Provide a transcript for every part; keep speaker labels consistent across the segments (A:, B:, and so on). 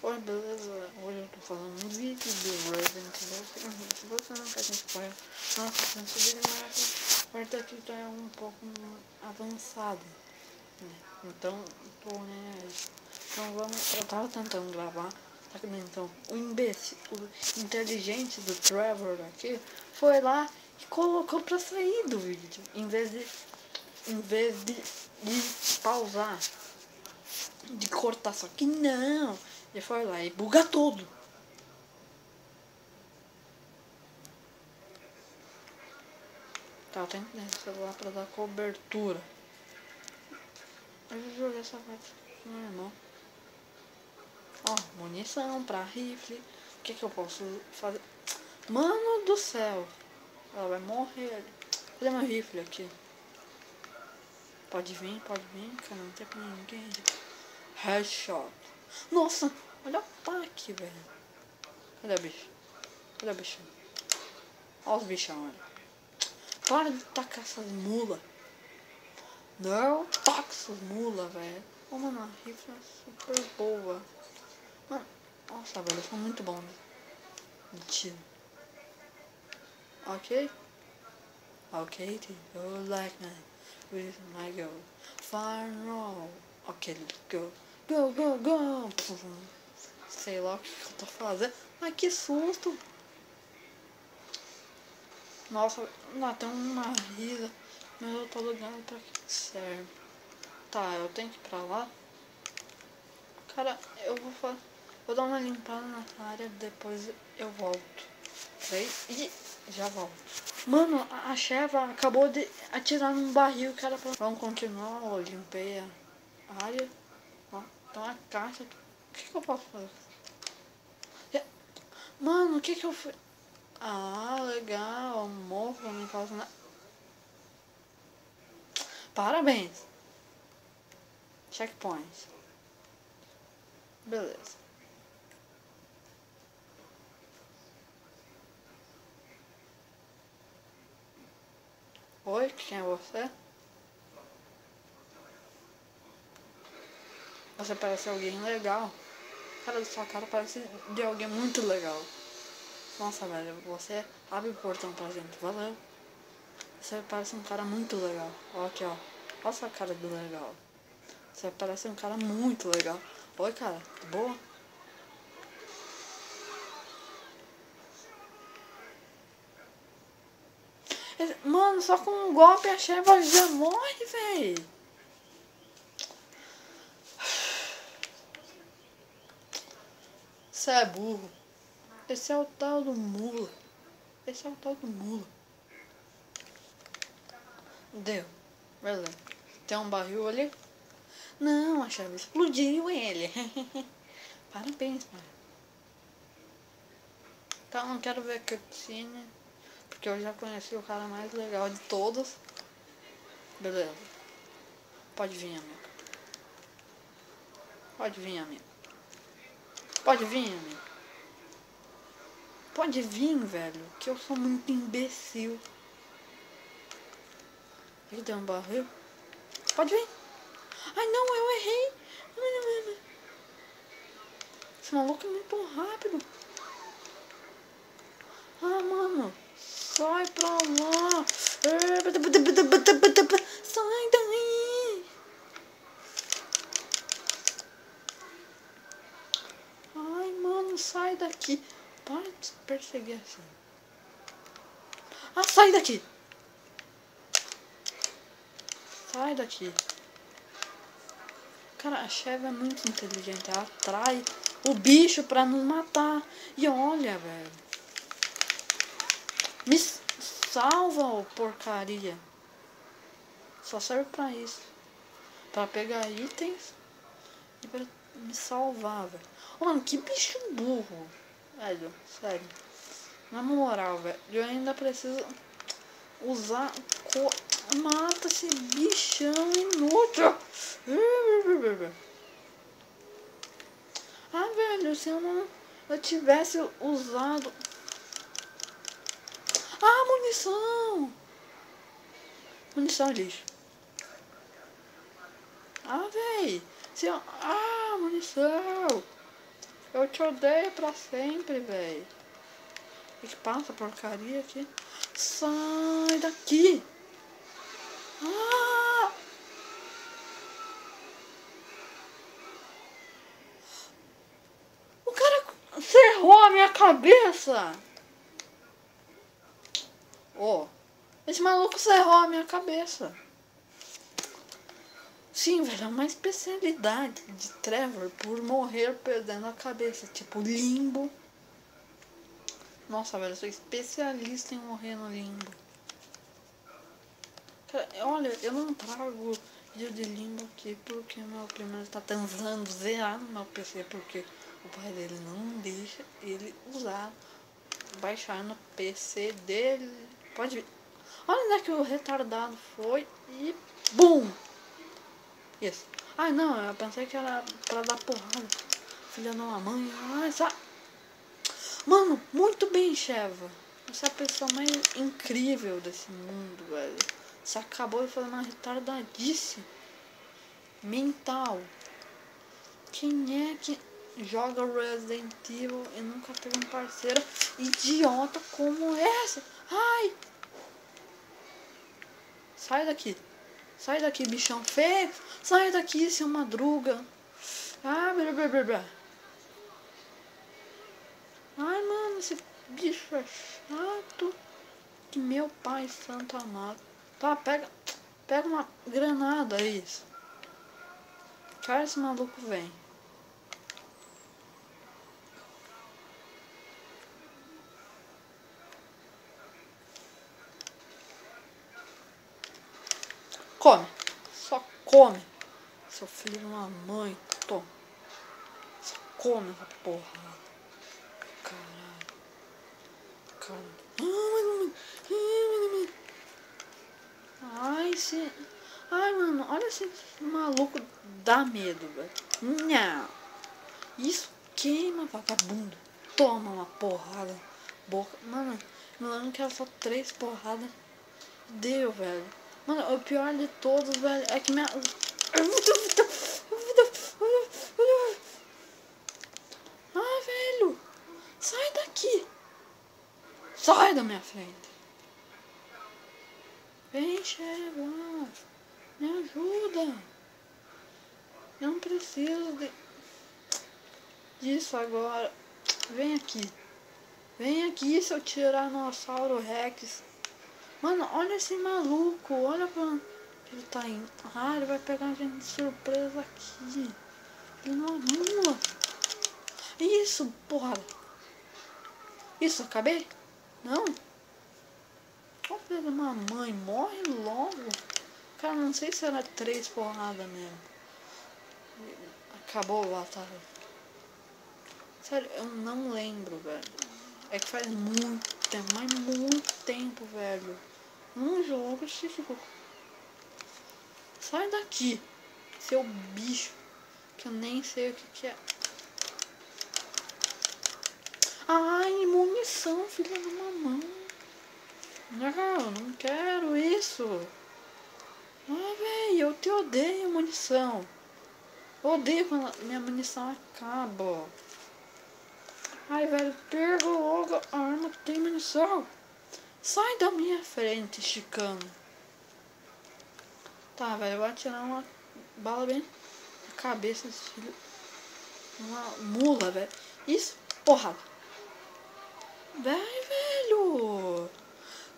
A: Oi, beleza? Hoje eu tô fazendo um vídeo do Resident Evil. Se você não quer gente apoia, não assista esse vídeo, mas a parte aqui já é um pouco avançado, né? Então, tô então vamos, eu tava tentando gravar, só que então o imbecil, o inteligente do Trevor aqui, foi lá e colocou pra sair do vídeo, em vez de pausar, de cortar, só que não, ele foi lá e buga tudo. Tá, eu tenho que ter celular pra dar cobertura. Eu já joguei essa parte com meu irmão. Ó, munição pra rifle. O que eu posso fazer? Mano do céu. Ela vai morrer. Cadê meu rifle aqui? Pode vir, que não tem pra ninguém. Headshot. Nossa, olha o ataque, velho. Cadê o bicho? Cadê o bichão? Olha os bichão, velho. Para de tacar essas mulas. Não taca essas mulas, velho. Oh, mano, a rifle é super boa. Mano, nossa, velho, eu sou muito bom de tiro. Ok? Ok, you like me with my girl. Far no. Ok, let's go. Go, go, go. Sei lá o que eu tô fazendo. Ai, que susto. Nossa, não, tem uma risa. Mas eu tô ligando pra que serve. Tá, eu tenho que ir pra lá. Cara, eu vou dar uma limpada na área, depois eu volto. E já volto. Mano, a Sheva acabou de atirar num barril, cara. Vamos continuar, eu limpei a área. Ó, tem uma caixa. O que eu posso fazer? Mano, o que eu fiz? Ah, legal, morro, não faço nada. Parabéns. Checkpoint. Beleza. Oi, quem é você? Você parece alguém legal. Cara, sua cara parece de alguém muito legal. Nossa, velho, você abre o portão pra gente, valeu. Você parece um cara muito legal. Ó aqui, ó. Olha sua cara do legal. Você parece um cara muito legal. Oi, cara, boa? Mano, só com um golpe a Sheva já morre, velho. Você é burro. Esse é o tal do mula. Esse é o tal do mula. Deu. Beleza. Tem um barril ali? Não, a Sheva explodiu ele. Parabéns, mano. Então, não quero ver cutscene, porque eu já conheci o cara mais legal de todos. Beleza. Pode vir, amigo. Pode vir, amigo. Pode vir, amigo. Pode vir, velho, que eu sou muito imbecil. Ele deu um barril. Pode vir. Ai, não, eu errei. Esse maluco é muito rápido. Ah, mano. Sai pra lá. Sai daí. Ai, mano, sai daqui. Para de perseguir assim. Ah, sai daqui. Sai daqui. Cara, a Sheva é muito inteligente. Ela atrai o bicho pra nos matar. E olha, velho. Me salva, ô porcaria. Só serve pra isso. Pra pegar itens e pra me salvar, velho. Mano, que bicho burro. Velho, sério. Na moral, velho. Eu ainda preciso usar... Mata esse bichão inútil. Ah, velho, se eu tivesse usado... Ah, munição! Munição, lixo. Ah, véi. Se eu... Ah, munição. Eu te odeio pra sempre, velho. O que passa porcaria aqui? Sai daqui! Ah! O cara cerrou a minha cabeça! Oh, esse maluco cerrou a minha cabeça. Sim, velho, é uma especialidade de Trevor por morrer perdendo a cabeça. Tipo, limbo. Nossa, velho, eu sou especialista em morrer no limbo. Cara, olha, eu não trago vídeo de limbo aqui porque meu primo está tentando zerar no meu PC porque o pai dele não deixa ele usar, baixar no PC dele. Pode ver. Olha onde é que o retardado foi e BUM! Isso. Ai não, eu pensei que era pra dar porrada. Filha da mãe. Ai, mano, muito bem, Sheva. Você é a pessoa mais incrível desse mundo, velho. Você acabou de fazer uma retardadice mental. Quem é que joga Resident Evil e nunca teve um parceiro idiota como essa? Ai! Sai daqui. Sai daqui, bichão feio. Sai daqui, seu madruga. Ah, blá blá blá blá. Ai, mano, esse bicho é chato. Que meu pai santo amado. Tá, pega uma granada aí. Cara, esse maluco vem. Come. Só come. Seu filho de uma mãe. Toma. Só come essa porra. Caralho. Caralho. Ai, se... Ai, mano, olha esse maluco. Dá medo, velho. Não. Isso queima, vagabundo. Toma uma porrada. Boca. Mano, não quero só 3 porradas. Deu, velho. Mano, o pior de todos, velho, é que minha... Ah, velho. Sai daqui. Sai da minha frente. Vem, Cheva. Me ajuda. Eu não preciso disso agora. Vem aqui. Vem aqui, seu Tiranossauro Rex. Mano, olha esse maluco. Olha pra onde ele tá indo. Ah, ele vai pegar a gente de surpresa aqui. Ele não anula. Isso, porra. Isso, acabei? Não? Ó, filho de uma mãe, morre logo. Cara, não sei se era 3 porradas mesmo. Acabou a batalha. Sério, eu não lembro, velho. É que faz muito tempo, mas muito tempo, velho. Um jogo específico. Sai daqui, seu bicho. Que eu nem sei o que é. Ai, munição, filha da mamãe. Não, não quero isso. Ah, velho, eu te odeio, munição. Eu odeio quando minha munição acaba. Ai, velho, pega logo a arma que tem munição. Sai da minha frente, chicano. Tá, velho, eu vou atirar uma bala bem na cabeça desse filho. Uma mula, velho. Isso, porrada. Vai, velho.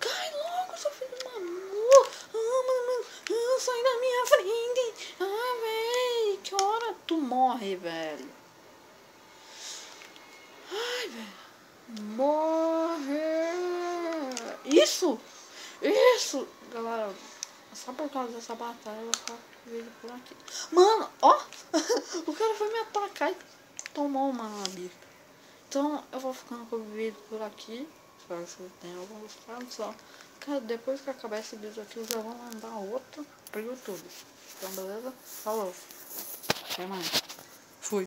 A: Cai logo, seu filho de uma mula. Sai da minha frente. Ah, velho, que hora tu morre, velho. Ai, velho. Morre. Isso. Isso. Galera, só por causa dessa batalha eu vou ficar com o vídeo por aqui. Mano, ó. O cara foi me atacar e tomou uma bica. Então eu vou ficando com o vídeo por aqui. Espero que vocês tenham gostado. Só, cara, depois que acabar esse vídeo aqui eu já vou mandar outro pro YouTube. Então beleza? Falou. Até mais.